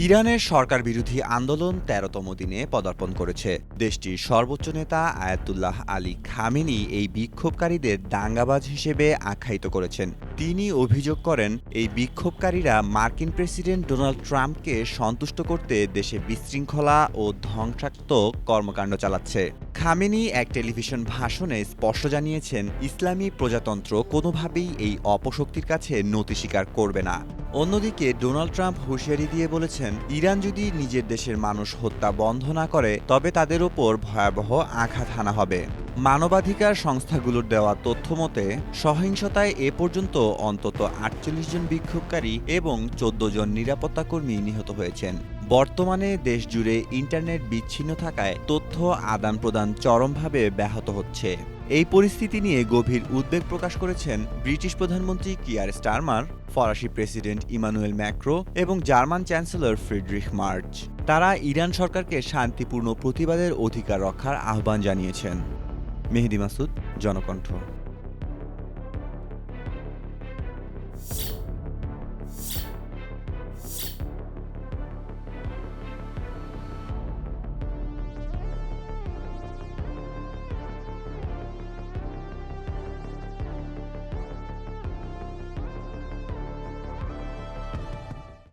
ইরানের সরকার বিরোধী আন্দোলন ১৩তম দিনে পদার্পণ করেছে। দেশটির সর্বোচ্চ নেতা আয়াতুল্লাহ আলী খামেনি এই বিক্ষোভকারীদের দাঙ্গাবাজ হিসেবে আখ্যায়িত করেছেন। তিনি অভিযোগ করেন, এই বিক্ষোভকারীরা মার্কিন প্রেসিডেন্ট ডোনাল্ড ট্রাম্পকে সন্তুষ্ট করতে দেশে বিশৃঙ্খলা ও ধ্বংসাত্মক কর্মকাণ্ড চালাচ্ছে। খামেনি এক টেলিভিশন ভাষণে স্পষ্ট জানিয়েছেন, ইসলামী প্রজাতন্ত্র কোনোভাবেই এই অপশক্তির কাছে নতি স্বীকার করবে না। অন্যদিকে ডোনাল্ড ট্রাম্প হুঁশিয়ারি দিয়ে বলেছেন, ইরান যদি নিজের দেশের মানুষ হত্যা বন্ধ না করে তবে তাদের ওপর ভয়াবহ আঘাত হানা হবে। মানবাধিকার সংস্থাগুলোর দেওয়া তথ্য মতে সহিংসতায় এ পর্যন্ত অন্তত ৪৮ জন বিক্ষোভকারী এবং ১৪ জন নিরাপত্তাকর্মী নিহত হয়েছেন। বর্তমানে দেশজুড়ে ইন্টারনেট বিচ্ছিন্ন থাকায় তথ্য আদান প্রদান চরমভাবে ব্যাহত হচ্ছে। এই পরিস্থিতি নিয়ে গভীর উদ্বেগ প্রকাশ করেছেন ব্রিটিশ প্রধানমন্ত্রী কিয়ার স্টারমার, ফরাসি প্রেসিডেন্ট ইমানুয়েল ম্যাক্রো এবং জার্মান চ্যান্সেলর ফ্রিডরিখ মার্চ। তারা ইরান সরকারকে শান্তিপূর্ণ প্রতিবাদের অধিকার রক্ষার আহ্বান জানিয়েছেন। মেহেদী মাসুদ, জনকণ্ঠ।